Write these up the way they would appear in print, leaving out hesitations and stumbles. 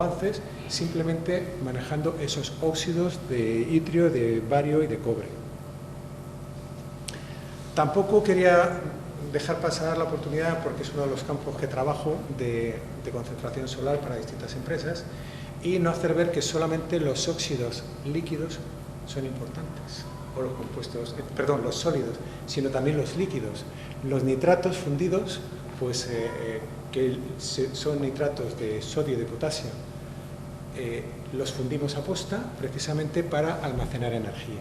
avances simplemente manejando esos óxidos de itrio, de bario y de cobre. Tampoco quería dejar pasar la oportunidad, porque es uno de los campos que trabajo de concentración solar para distintas empresas, y no hacer ver que solamente los óxidos líquidos son importantes, o los compuestos, perdón, los sólidos, sino también los líquidos. Los nitratos fundidos, pues que son nitratos de sodio y de potasio, los fundimos a posta precisamente para almacenar energía.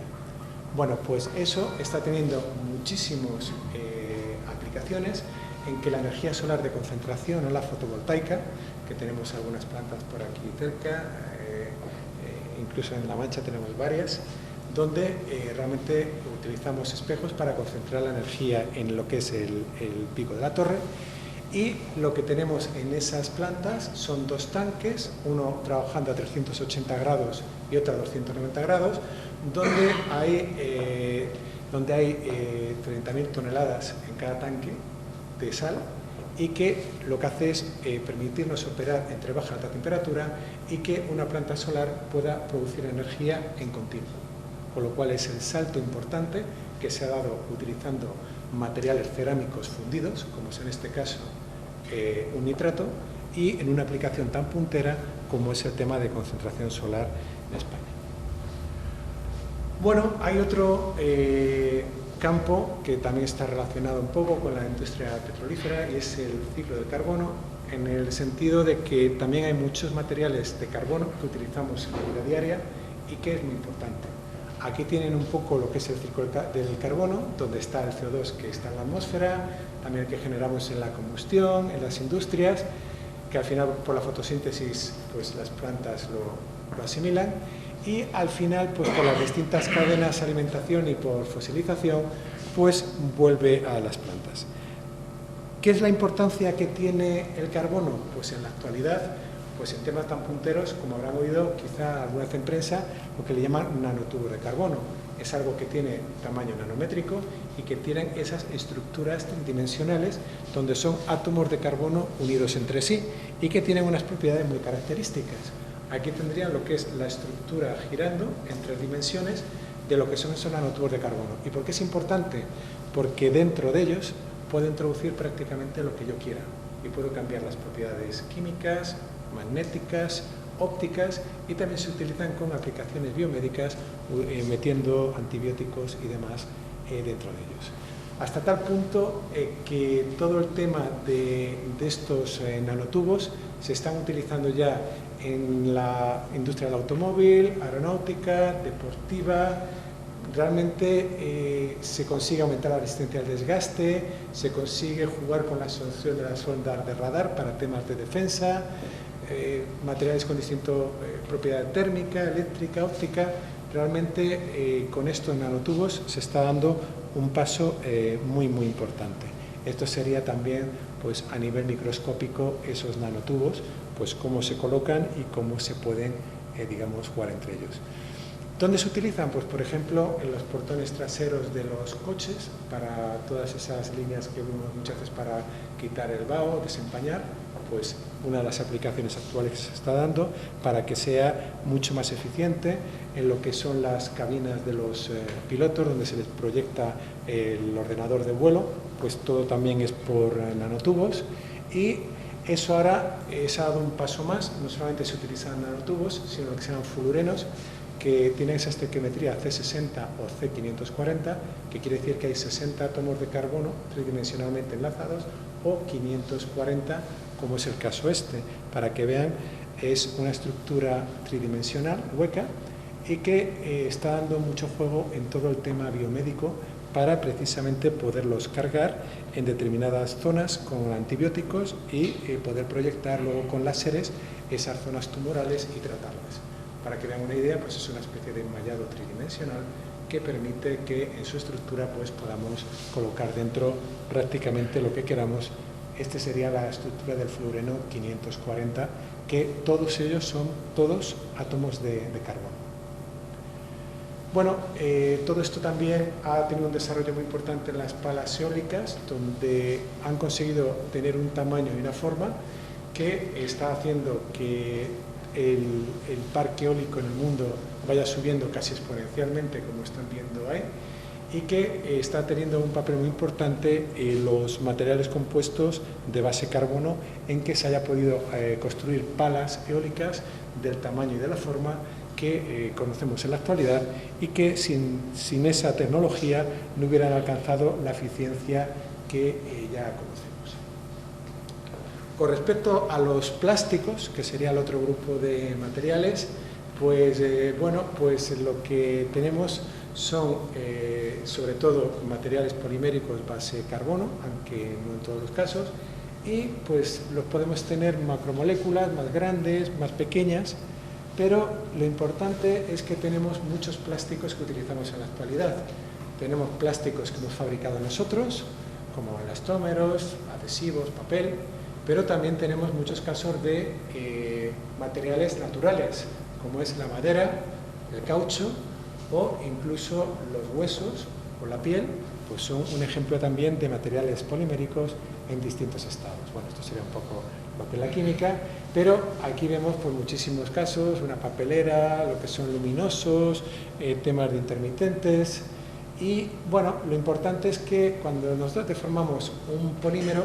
Bueno, pues eso está teniendo muchísimas aplicaciones en que la energía solar de concentración o la fotovoltaica, que tenemos algunas plantas por aquí cerca, incluso en La Mancha tenemos varias, donde realmente utilizamos espejos para concentrar la energía en lo que es el pico de la torre. Y lo que tenemos en esas plantas son dos tanques, uno trabajando a 380 grados y otro a 290 grados, donde hay 30.000 toneladas en cada tanque de sal, y que lo que hace es permitirnos operar entre baja y alta temperatura y que una planta solar pueda producir energía en continuo. Con lo cual es el salto importante que se ha dado utilizando materiales cerámicos fundidos, como es en este caso un nitrato, y en una aplicación tan puntera como es el tema de concentración solar en España. Bueno, hay otro campo que también está relacionado un poco con la industria petrolífera, y es el ciclo del carbono, en el sentido de que también hay muchos materiales de carbono que utilizamos en la vida diaria y que es muy importante. Aquí tienen un poco lo que es el ciclo del carbono, donde está el CO2 que está en la atmósfera, también el que generamos en la combustión, en las industrias, que al final por la fotosíntesis pues las plantas lo asimilan, y al final pues por las distintas cadenas de alimentación y por fosilización pues vuelve a las plantas. ¿Qué es la importancia que tiene el carbono? Pues en la actualidad, pues en temas tan punteros, como habrán oído quizá alguna vez en prensa, lo que le llaman nanotubos de carbono. Es algo que tiene tamaño nanométrico y que tienen esas estructuras tridimensionales donde son átomos de carbono unidos entre sí y que tienen unas propiedades muy características. Aquí tendrían lo que es la estructura girando en 3 dimensiones de lo que son esos nanotubos de carbono. ¿Y por qué es importante? Porque dentro de ellos puedo introducir prácticamente lo que yo quiera y puedo cambiar las propiedades químicas, magnéticas, ópticas, y también se utilizan con aplicaciones biomédicas metiendo antibióticos y demás dentro de ellos. Hasta tal punto que todo el tema de estos nanotubos se están utilizando ya en la industria del automóvil, aeronáutica, deportiva. Realmente se consigue aumentar la resistencia al desgaste, se consigue jugar con la solución de las ondas de radar para temas de defensa, materiales con distinta propiedad térmica, eléctrica, óptica. Realmente con estos nanotubos se está dando un paso muy importante. Esto sería también pues a nivel microscópico esos nanotubos, pues cómo se colocan y cómo se pueden digamos jugar entre ellos. ¿Dónde se utilizan? Pues por ejemplo en los portones traseros de los coches, para todas esas líneas que vemos muchas veces para quitar el vaho, desempañar, pues una de las aplicaciones actuales que se está dando para que sea mucho más eficiente en lo que son las cabinas de los pilotos, donde se les proyecta el ordenador de vuelo, pues todo también es por nanotubos, y eso ahora se ha dado un paso más. No solamente se utilizan nanotubos, sino que se llaman fluorenos, que tienen esa estequiometría C60 o C540, que quiere decir que hay 60 átomos de carbono tridimensionalmente enlazados, o 540, como es el caso este. Para que vean, es una estructura tridimensional hueca y que está dando mucho juego en todo el tema biomédico para precisamente poderlos cargar en determinadas zonas con antibióticos y poder proyectar luego con láseres esas zonas tumorales y tratarlas. Para que vean una idea, pues es una especie de enmallado tridimensional que permite que en su estructura pues podamos colocar dentro prácticamente lo que queramos. Este sería la estructura del fluoreno 540, que todos ellos son todos átomos de carbono. Bueno, todo esto también ha tenido un desarrollo muy importante en las palas eólicas, donde han conseguido tener un tamaño y una forma que está haciendo que el parque eólico en el mundo vaya subiendo casi exponencialmente, como están viendo ahí, y que está teniendo un papel muy importante en los materiales compuestos de base carbono, en que se haya podido construir palas eólicas del tamaño y de la forma que conocemos en la actualidad, y que sin esa tecnología no hubieran alcanzado la eficiencia que ya conocemos. Con respecto a los plásticos, que sería el otro grupo de materiales, pues bueno, pues lo que tenemos son sobre todo materiales poliméricos base carbono, aunque no en todos los casos, y pues los podemos tener macromoléculas más grandes, más pequeñas, pero lo importante es que tenemos muchos plásticos que utilizamos en la actualidad. Tenemos plásticos que hemos fabricado nosotros, como elastómeros, adhesivos, papel, pero también tenemos muchos casos de materiales naturales, como es la madera, el caucho o incluso los huesos o la piel, pues son un ejemplo también de materiales poliméricos en distintos estados. Bueno, esto sería un poco lo que es la química, pero aquí vemos por muchísimos casos una papelera, lo que son luminosos, temas de intermitentes, y bueno, lo importante es que cuando nosotros deformamos un polímero,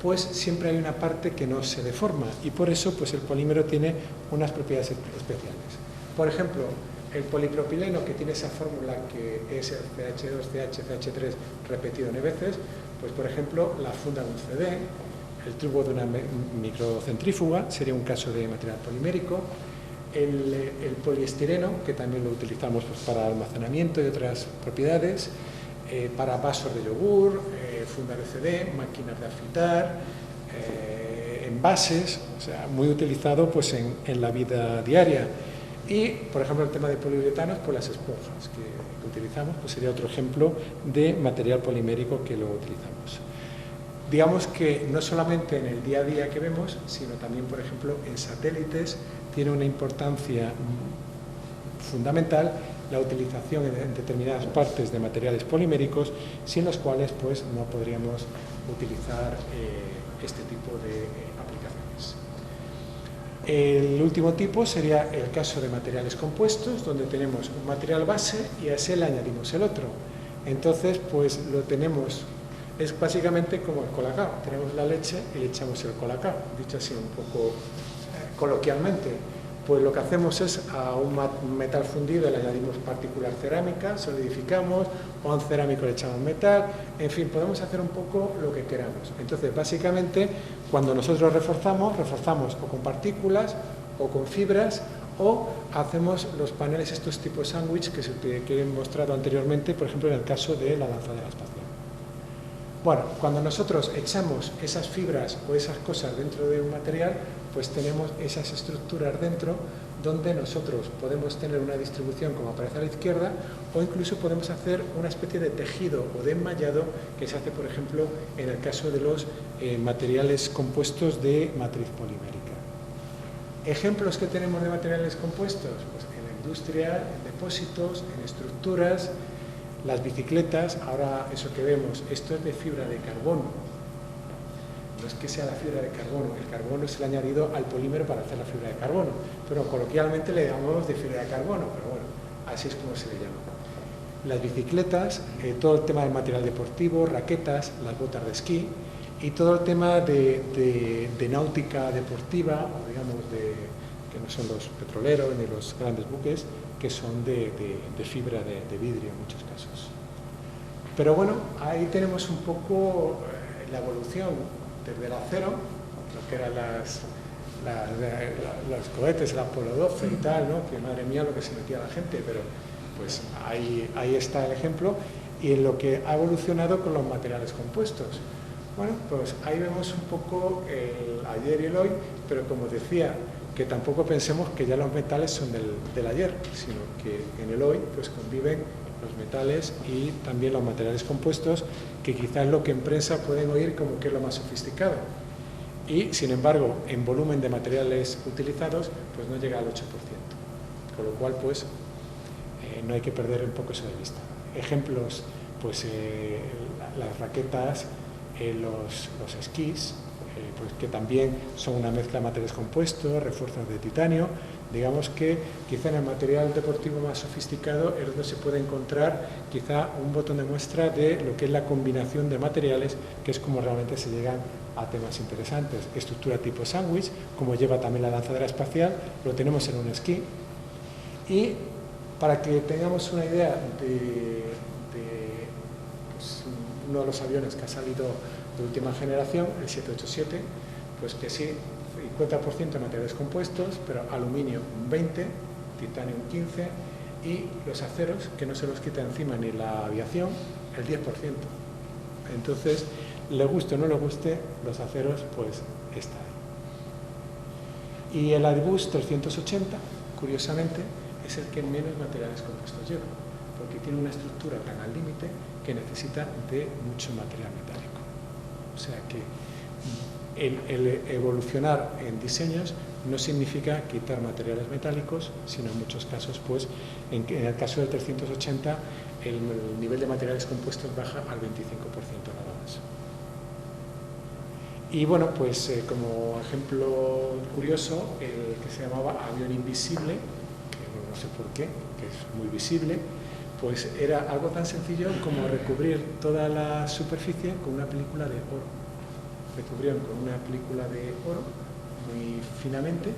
pues siempre hay una parte que no se deforma, y por eso pues el polímero tiene unas propiedades especiales. Por ejemplo, el polipropileno, que tiene esa fórmula que es el CH2, CH, CH3 repetido n veces, pues por ejemplo la funda de un CD, el tubo de una microcentrífuga, sería un caso de material polimérico, el poliestireno, que también lo utilizamos pues, para almacenamiento y otras propiedades, para vasos de yogur, funda de CD, máquinas de afitar, envases, o sea, muy utilizado pues, en la vida diaria. Y, por ejemplo, el tema de poliuretanos, pues las esponjas que utilizamos, pues sería otro ejemplo de material polimérico que lo utilizamos. Digamos que no solamente en el día a día que vemos, sino también, por ejemplo, en satélites tiene una importancia fundamental la utilización en determinadas partes de materiales poliméricos, sin los cuales pues, no podríamos utilizar este tipo de aplicaciones. El último tipo sería el caso de materiales compuestos, donde tenemos un material base y a ese le añadimos el otro. Entonces, pues lo tenemos, es básicamente como el colacao. Tenemos la leche y le echamos el colacao, dicho así un poco coloquialmente. Pues lo que hacemos es a un metal fundido le añadimos partículas cerámicas, solidificamos, o a un cerámico le echamos metal, en fin, podemos hacer un poco lo que queramos. Entonces, básicamente, cuando nosotros reforzamos o con partículas, o con fibras, o hacemos los paneles estos tipo sándwich que he mostrado anteriormente, por ejemplo, en el caso de la lanzadera espacial. Bueno, cuando nosotros echamos esas fibras o esas cosas dentro de un material, pues tenemos esas estructuras dentro donde nosotros podemos tener una distribución como aparece a la izquierda, o incluso podemos hacer una especie de tejido o de enmallado que se hace, por ejemplo, en el caso de los materiales compuestos de matriz polimérica. ¿Ejemplos que tenemos de materiales compuestos? Pues en la industria, en depósitos, en estructuras, las bicicletas. Ahora eso que vemos, esto es de fibra de carbono. No es que sea la fibra de carbono, el carbono es el añadido al polímero para hacer la fibra de carbono, pero coloquialmente le llamamos de fibra de carbono, pero bueno, así es como se le llama. Las bicicletas, todo el tema del material deportivo, raquetas, las botas de esquí, y todo el tema de náutica deportiva, o digamos, que no son los petroleros ni los grandes buques, que son de fibra de vidrio en muchos casos. Pero bueno, ahí tenemos un poco la evolución desde el acero, lo que eran los cohetes, el Apolo 12 y tal, ¿no? Que madre mía lo que se metía la gente, pero pues ahí está el ejemplo, y en lo que ha evolucionado con los materiales compuestos. Bueno, pues ahí vemos un poco el ayer y el hoy, pero como decía, que tampoco pensemos que ya los metales son del ayer, sino que en el hoy pues conviven los metales y también los materiales compuestos, que quizás lo que en prensa pueden oír como que es lo más sofisticado. Y, sin embargo, en volumen de materiales utilizados, pues no llega al 8%. Con lo cual, pues, no hay que perder un poco eso de vista. Ejemplos, pues, las raquetas, los esquís, pues que también son una mezcla de materiales compuestos, refuerzos de titanio. Digamos que quizá en el material deportivo más sofisticado es donde se puede encontrar quizá un botón de muestra de lo que es la combinación de materiales, que es como realmente se llegan a temas interesantes. Estructura tipo sándwich, como lleva también la lanzadera espacial, lo tenemos en un esquí. Y para que tengamos una idea de pues, uno de los aviones que ha salido de última generación, el 787, pues que sí, 50% de materiales compuestos, pero aluminio un 20%, titanio un 15% y los aceros, que no se los quita encima ni la aviación, el 10%. Entonces, le guste o no le guste, los aceros, pues está ahí. Y el Airbus 380, curiosamente, es el que menos materiales compuestos lleva, porque tiene una estructura tan al límite que necesita de mucho material metálico. O sea que el evolucionar en diseños no significa quitar materiales metálicos, sino en muchos casos, pues en el caso del 380, el nivel de materiales compuestos baja al 25% nada más. Y bueno, pues como ejemplo curioso, el que se llamaba avión invisible, que no sé por qué, que es muy visible, pues era algo tan sencillo como recubrir toda la superficie con una película de oro. Recubrieron con una película de oro muy finamente,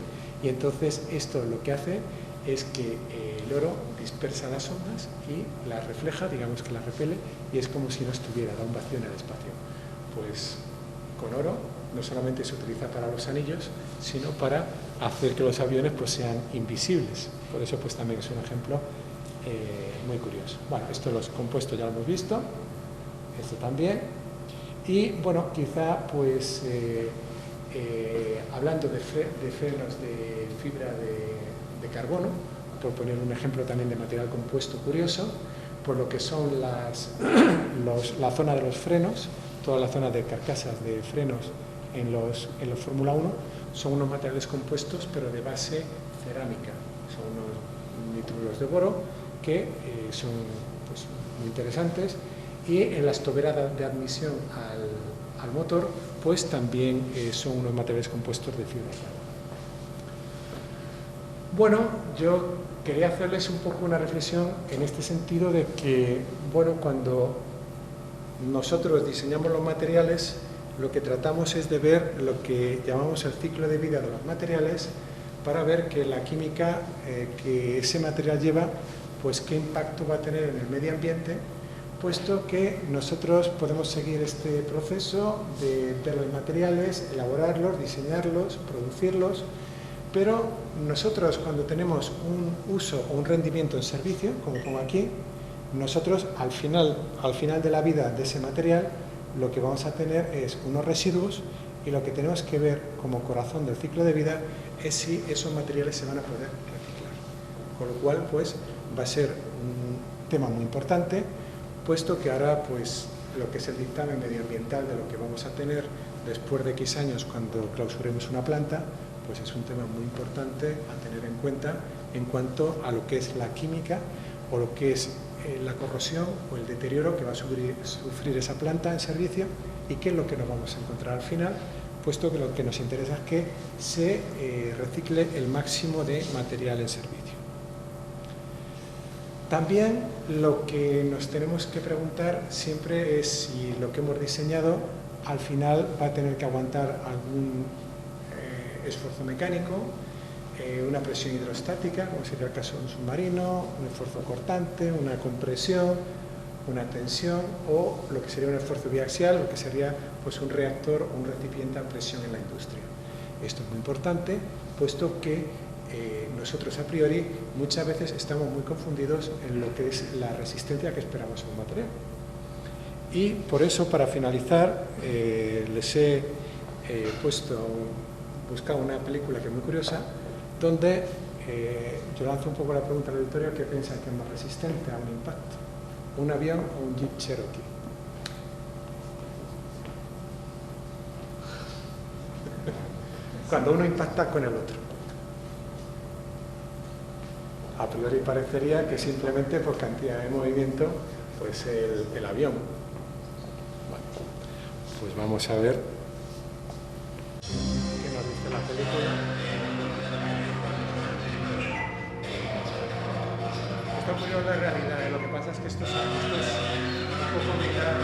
y entonces esto lo que hace es que el oro dispersa las ondas y las refleja, digamos que las repele, y es como si no estuviera, da un vacío en el espacio. Pues con oro no solamente se utiliza para los anillos, sino para hacer que los aviones pues sean invisibles. Por eso pues también es un ejemplo muy curioso. Bueno, esto de los compuestos ya lo hemos visto, esto también. Y bueno, quizá pues hablando de frenos de fibra de carbono, por poner un ejemplo también de material compuesto curioso, por lo que son la zona de los frenos, toda la zona de carcasas de frenos en los Fórmula 1, son unos materiales compuestos pero de base cerámica, son unos nitruros de boro que son pues, muy interesantes. Y en las toberas de admisión al motor, pues también son unos materiales compuestos de fibra de carbono. Bueno, yo quería hacerles un poco una reflexión en este sentido de que, bueno, cuando nosotros diseñamos los materiales, lo que tratamos es de ver lo que llamamos el ciclo de vida de los materiales para ver que la química que ese material lleva, pues qué impacto va a tener en el medio ambiente, puesto que nosotros podemos seguir este proceso de ver los materiales, elaborarlos, diseñarlos, producirlos, pero nosotros cuando tenemos un uso o un rendimiento en servicio, como pongo aquí, nosotros al final de la vida de ese material lo que vamos a tener es unos residuos, y lo que tenemos que ver como corazón del ciclo de vida es si esos materiales se van a poder reciclar. Con lo cual, pues, va a ser un tema muy importante, puesto que ahora pues lo que es el dictamen medioambiental de lo que vamos a tener después de X años cuando clausuremos una planta, pues es un tema muy importante a tener en cuenta en cuanto a lo que es la química o lo que es la corrosión o el deterioro que va a sufrir esa planta en servicio, y qué es lo que nos vamos a encontrar al final, puesto que lo que nos interesa es que se recicle el máximo de material en servicio. También lo que nos tenemos que preguntar siempre es si lo que hemos diseñado al final va a tener que aguantar algún esfuerzo mecánico, una presión hidrostática, como sería el caso de un submarino, un esfuerzo cortante, una compresión, una tensión, o lo que sería un esfuerzo biaxial, lo que sería pues, un reactor o un recipiente a presión en la industria. Esto es muy importante, puesto que nosotros a priori muchas veces estamos muy confundidos en lo que es la resistencia que esperamos a un material. Y por eso, para finalizar, les he buscado una película que es muy curiosa, donde yo lanzo un poco la pregunta al auditorio: ¿qué piensan que es más resistente a un impacto? ¿Un avión o un Jeep Cherokee? Cuando uno impacta con el otro. A priori parecería que simplemente por cantidad de movimiento, pues el avión. Bueno, pues vamos a ver película. Esto ocurrió en la realidad, lo que pasa es que esto es un poco mitad.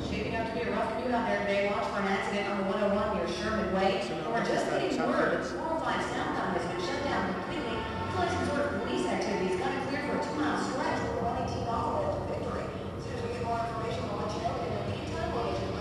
Shaping up to be a rough commute out there today. Watch for an accident on the 101 near Sherman Way. We're just getting word. 405 southbound has been shut down completely. It's like some sort of police activity. It's kind of clear for a 2-mile stretch. We're running team off the way to Victory. As soon as we get more information, we'll let you know. In the meantime, we'll get you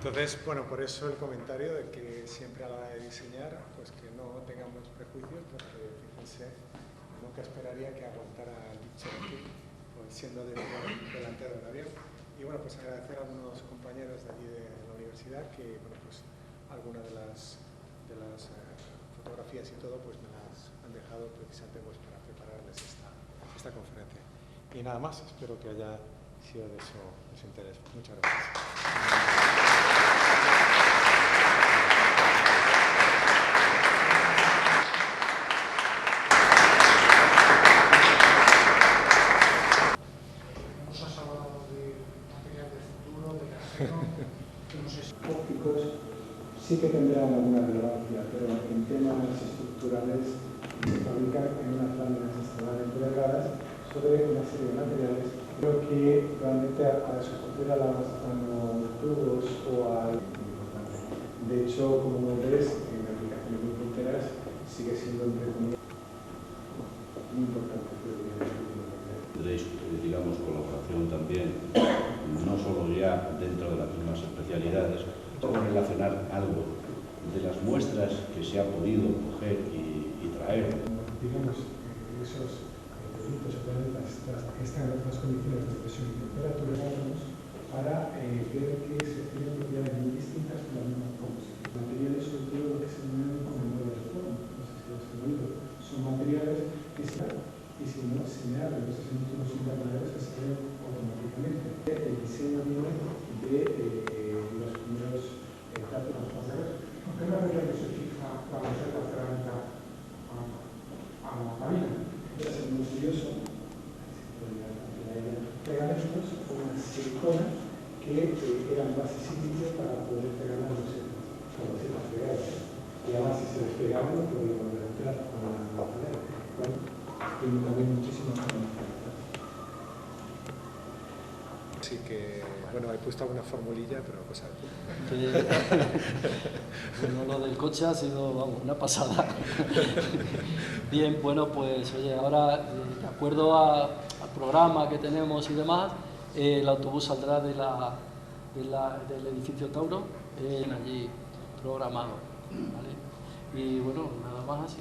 Entonces, bueno, por eso el comentario de que siempre a la hora de diseñar, pues que no tengamos prejuicios, porque fíjense, nunca esperaría que aguantara el Cherokee, pues siendo delantero del avión. Y bueno, pues agradecer a algunos compañeros de allí de la universidad que, bueno, pues algunas de las fotografías y todo, pues me las han dejado precisamente pues para prepararles esta conferencia. Y nada más, espero que haya sido de su interés. Muchas gracias. Ópticos sí que tendrán alguna relevancia, pero en temas estructurales se fabrican en unas láminas extremadamente delgadas sobre una serie de materiales. Creo que realmente a sustituir a los nanotubos o al... De hecho, como ves, en aplicaciones muy punteras sigue siendo entre comillas muy importante. Tendréis, digamos, colaboración también, no solo ya dentro de las mismas especialidades, sino relacionar algo de las muestras que se ha podido coger y traer. Digamos, esos productos o planetas están en otras condiciones de presión y temperatura para ver que se tienen propiedades muy distintas con la misma composición. Materiales, sobre todo lo que se denominan como modelos de forma, no sé si los he oído, son materiales que están. Y si no se me abren esos múltiplos intermediarios que se ven automáticamente. El diseño viene de los primeros datos espaciales. ¿Por qué no que se fija cuando se la cerámica a la cabina? Es muy curioso. Pegan estos con una silicona que eran bases sitios para poder pegar las losetas, con losetas pegadas. Y además, si se despegaban, no podían volver a entrar con la madera. Tiene también muchísimas condiciones. Así que, bueno, he puesto alguna formulilla, pero cosa bueno, lo del coche ha sido, vamos, una pasada. Bien, bueno, pues oye, ahora, de acuerdo al programa que tenemos y demás, El autobús saldrá del edificio Tauro, allí programado, ¿vale? Y bueno, nada más.